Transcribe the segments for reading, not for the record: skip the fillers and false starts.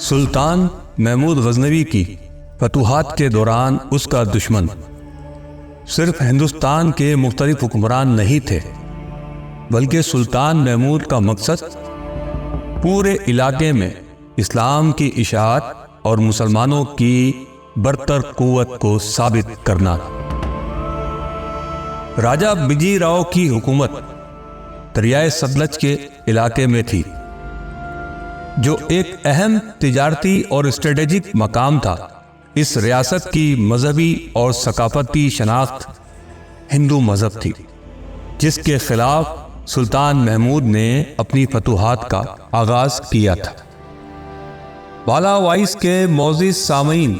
سلطان محمود غزنوی کی فتوحات کے دوران اس کا دشمن صرف ہندوستان کے مختلف حکمران نہیں تھے، بلکہ سلطان محمود کا مقصد پورے علاقے میں اسلام کی اشاعت اور مسلمانوں کی برتر قوت کو ثابت کرنا تھا۔ راجہ بجی راؤ کی حکومت دریائے ستلج کے علاقے میں تھی، جو ایک اہم تجارتی اور اسٹریٹجک مقام تھا۔ اس ریاست کی مذہبی اور ثقافتی شناخت ہندو مذہب تھی، جس کے خلاف سلطان محمود نے اپنی فتوحات کا آغاز کیا تھا۔ بالا وائس کے معزز سامعین،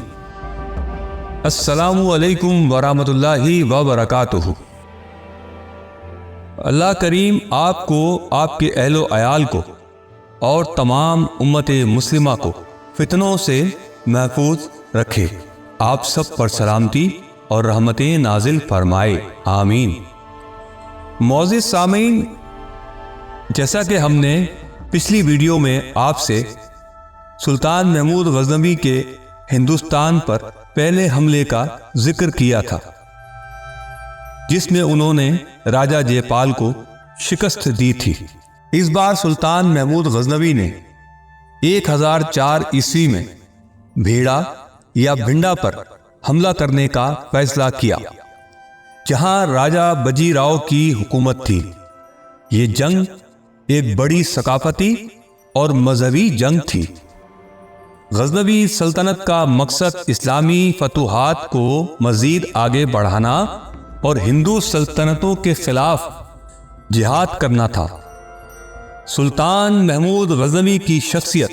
السلام علیکم ورحمۃ اللہ وبرکاتہ۔ اللہ کریم آپ کو، آپ کے اہل و عیال کو اور تمام امت مسلمہ کو فتنوں سے محفوظ رکھے۔ آپ سب پر سلامتی اور رحمتیں نازل فرمائے، آمین۔ معزز سامعین، جیسا کہ ہم نے پچھلی ویڈیو میں آپ سے سلطان محمود غزنوی کے ہندوستان پر پہلے حملے کا ذکر کیا تھا، جس میں انہوں نے راجہ جے پال کو شکست دی تھی۔ اس بار سلطان محمود غزنوی نے 1004 عیسوی میں بھیڑا یا بھنڈا پر حملہ کرنے کا فیصلہ کیا، جہاں راجہ بجی راؤ کی حکومت تھی۔ یہ جنگ ایک بڑی ثقافتی اور مذہبی جنگ تھی۔ غزنوی سلطنت کا مقصد اسلامی فتوحات کو مزید آگے بڑھانا اور ہندو سلطنتوں کے خلاف جہاد کرنا تھا۔ سلطان محمود غزنوی کی شخصیت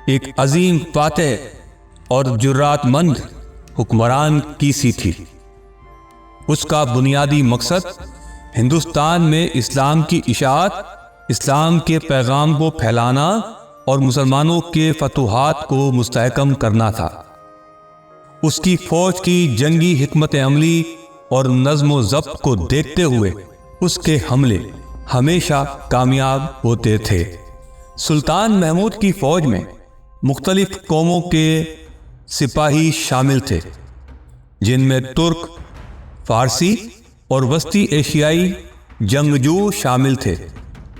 ایک عظیم فاتح اور جرات مند حکمران کی سی تھی۔ اس کا بنیادی مقصد ہندوستان میں اسلام کی اشاعت، اسلام کے پیغام کو پھیلانا اور مسلمانوں کے فتوحات کو مستحکم کرنا تھا۔ اس کی فوج کی جنگی حکمت عملی اور نظم و ضبط کو دیکھتے ہوئے اس کے حملے ہمیشہ کامیاب ہوتے تھے۔ سلطان محمود کی فوج میں مختلف قوموں کے سپاہی شامل تھے، جن میں ترک، فارسی اور وسطی ایشیائی جنگجو شامل تھے۔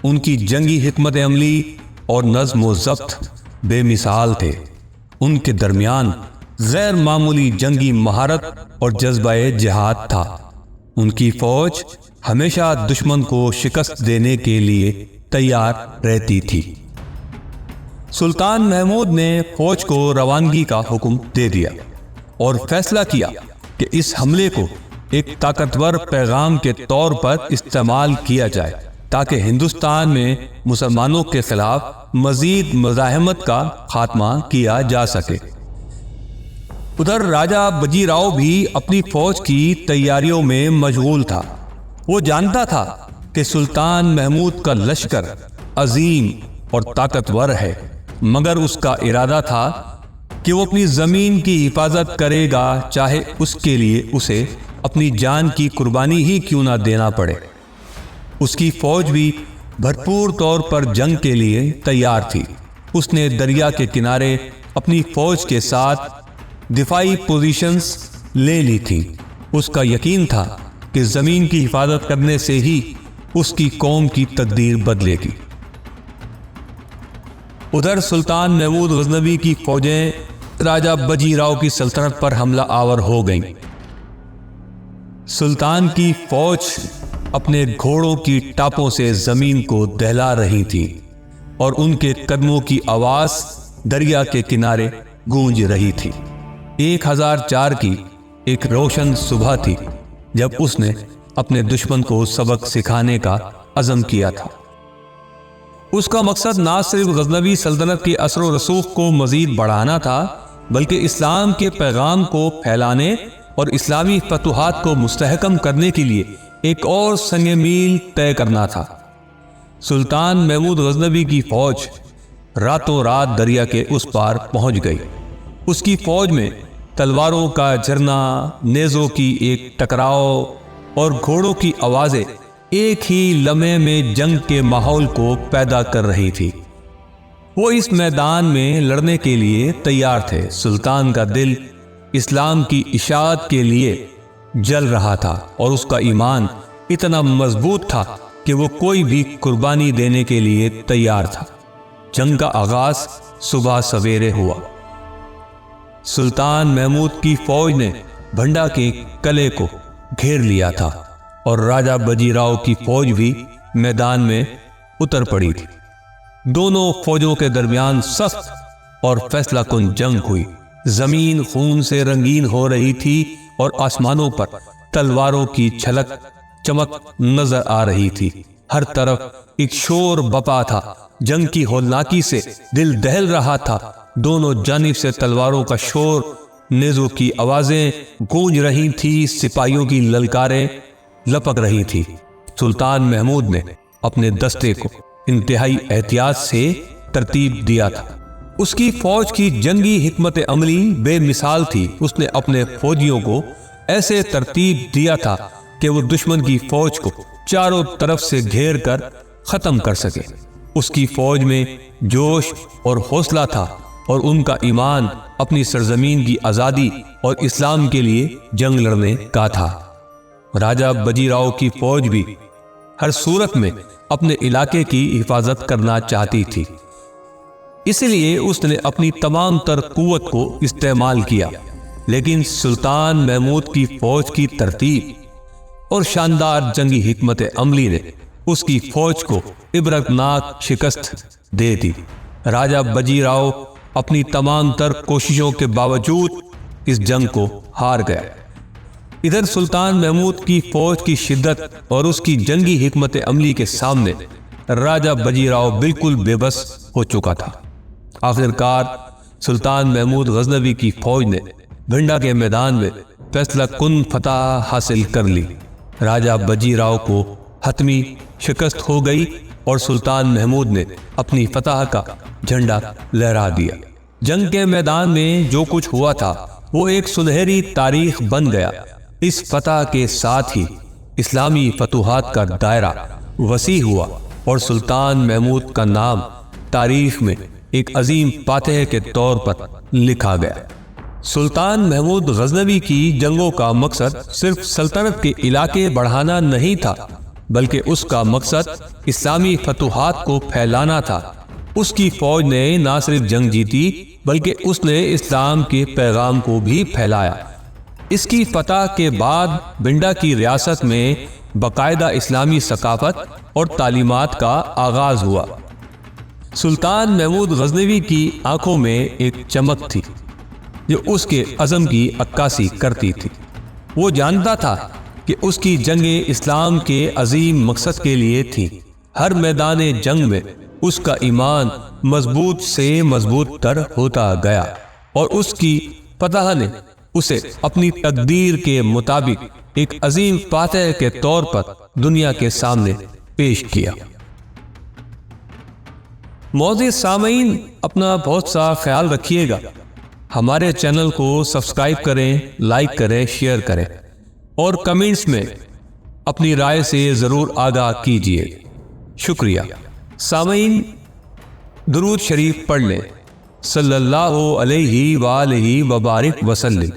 ان کی جنگی حکمت عملی اور نظم و ضبط بے مثال تھے۔ ان کے درمیان غیر معمولی جنگی مہارت اور جذبہ جہاد تھا۔ ان کی فوج ہمیشہ دشمن کو شکست دینے کے لیے تیار رہتی تھی۔ سلطان محمود نے فوج کو روانگی کا حکم دے دیا اور فیصلہ کیا کہ اس حملے کو ایک طاقتور پیغام کے طور پر استعمال کیا جائے، تاکہ ہندوستان میں مسلمانوں کے خلاف مزید مزاحمت کا خاتمہ کیا جا سکے۔ ادھر راجہ بجی راؤ بھی اپنی فوج کی تیاریوں میں مشغول تھا۔ وہ جانتا تھا کہ سلطان محمود کا لشکر عظیم اور طاقتور ہے، مگر اس کا ارادہ تھا کہ وہ اپنی زمین کی حفاظت کرے گا، چاہے اس کے لیے اسے اپنی جان کی قربانی ہی کیوں نہ دینا پڑے۔ اس کی فوج بھی بھرپور طور پر جنگ کے لیے تیار تھی۔ اس نے دریا کے کنارے اپنی فوج کے ساتھ دفاعی پوزیشنز لے لی تھی۔ اس کا یقین تھا کہ زمین کی حفاظت کرنے سے ہی اس کی قوم کی تقدیر بدلے گی۔ ادھر سلطان محمود غزنوی کی فوجیں راجہ بجی راؤ کی سلطنت پر حملہ آور ہو گئیں۔ سلطان کی فوج اپنے گھوڑوں کی ٹاپوں سے زمین کو دہلا رہی تھی اور ان کے قدموں کی آواز دریا کے کنارے گونج رہی تھی۔ 1004 کی ایک روشن صبح تھی جب اس نے اپنے دشمن کو سبق سکھانے کا عزم کیا تھا۔ اس کا مقصد نہ صرف غزنوی سلطنت کے اثر و رسوخ کو مزید بڑھانا تھا، بلکہ اسلام کے پیغام کو پھیلانے اور اسلامی فتوحات کو مستحکم کرنے کے لیے ایک اور سنگ میل طے کرنا تھا۔ سلطان محمود غزنوی کی فوج راتوں رات دریا کے اس پار پہنچ گئی۔ اس کی فوج میں تلواروں کا جھرنا، نیزوں کی ایک ٹکراؤ اور گھوڑوں کی آوازیں ایک ہی لمحے میں جنگ کے ماحول کو پیدا کر رہی تھی۔ وہ اس میدان میں لڑنے کے لیے تیار تھے۔ سلطان کا دل اسلام کی اشاعت کے لیے جل رہا تھا اور اس کا ایمان اتنا مضبوط تھا کہ وہ کوئی بھی قربانی دینے کے لیے تیار تھا۔ جنگ کا آغاز صبح سویرے ہوا۔ سلطان محمود کی فوج نے بھنڈا کے قلعے کو گھیر لیا تھا اور راجہ بجی راؤ کی فوج بھی میدان میں اتر پڑی تھی۔ دونوں فوجوں کے درمیان سخت اور فیصلہ کن جنگ ہوئی۔ زمین خون سے رنگین ہو رہی تھی اور آسمانوں پر تلواروں کی چھلک چمک نظر آ رہی تھی۔ ہر طرف ایک شور بپا تھا۔ جنگ کی ہولناکی سے دل دہل رہا تھا۔ دونوں جانب سے تلواروں کا شور، نیزوں کی آوازیں گونج رہی تھی، سپاہیوں کی للکاریں لپک رہی تھی۔ سلطان محمود نے اپنے دستے کو انتہائی احتیاط سے ترتیب دیا تھا۔ اس کی فوج کی جنگی حکمت عملی بے مثال تھی۔ اس نے اپنے فوجیوں کو ایسے ترتیب دیا تھا کہ وہ دشمن کی فوج کو چاروں طرف سے گھیر کر ختم کر سکے۔ اس کی فوج میں جوش اور حوصلہ تھا اور ان کا ایمان اپنی سرزمین کی آزادی اور اسلام کے لیے جنگ لڑنے کا تھا۔ راجہ بجی راؤ کی فوج بھی ہر صورت میں اپنے علاقے کی حفاظت کرنا چاہتی تھی، اس لیے اس نے اپنی تمام تر قوت کو استعمال کیا۔ لیکن سلطان محمود کی فوج کی ترتیب اور شاندار جنگی حکمت عملی نے اس کی فوج کو عبرتناک شکست دے دی۔ راجہ بجی راؤ اپنی تمام تر کوششوں کے باوجود اس جنگ کو ہار گیا۔ ادھر سلطان محمود کی فوج کی شدت اور اس کی جنگی حکمت عملی کے سامنے راجہ بجی راؤ بالکل بے بس ہو چکا تھا۔ آخرکار سلطان محمود غزنوی کی فوج نے بھنڈا کے میدان میں فیصلہ کن فتح حاصل کر لی۔ راجہ بجی راؤ کو حتمی شکست ہو گئی اور سلطان محمود نے اپنی فتح کا جھنڈا لہرا دیا۔ جنگ کے میدان میں جو کچھ ہوا تھا وہ ایک سنہری تاریخ بن گیا۔ اس فتح کے ساتھ ہی اسلامی فتوحات کا دائرہ وسیع ہوا اور سلطان محمود کا نام تاریخ میں ایک عظیم فاتح کے طور پر لکھا گیا۔ سلطان محمود غزنوی کی جنگوں کا مقصد صرف سلطنت کے علاقے بڑھانا نہیں تھا، بلکہ اس کا مقصد اسلامی فتوحات کو پھیلانا تھا۔ اس کی فوج نے نہ صرف جنگ جیتی بلکہ اس نے اسلام کے پیغام کو بھی پھیلایا۔ اس کی فتح کے بعد بھنڈا کی ریاست میں باقاعدہ اسلامی ثقافت اور تعلیمات کا آغاز ہوا۔ سلطان محمود غزنوی کی آنکھوں میں ایک چمک تھی جو اس کے عزم کی عکاسی کرتی تھی۔ وہ جانتا تھا کہ اس کی جنگیں اسلام کے عظیم مقصد کے لیے تھیں۔ ہر میدان جنگ میں اس کا ایمان مضبوط سے مضبوط تر ہوتا گیا اور اس کی فتح نے اسے اپنی تقدیر کے مطابق ایک عظیم فاتح کے طور پر دنیا کے سامنے پیش کیا۔ معزز سامعین، اپنا بہت سا خیال رکھیے گا۔ ہمارے چینل کو سبسکرائب کریں، لائک کریں، شیئر کریں اور کمنٹس میں اپنی رائے سے ضرور آگاہ کیجیے۔ شکریہ۔ سامعین، درود شریف پڑھ لیں۔ صلی اللہ علیہ وآلہ وبارک وسلم۔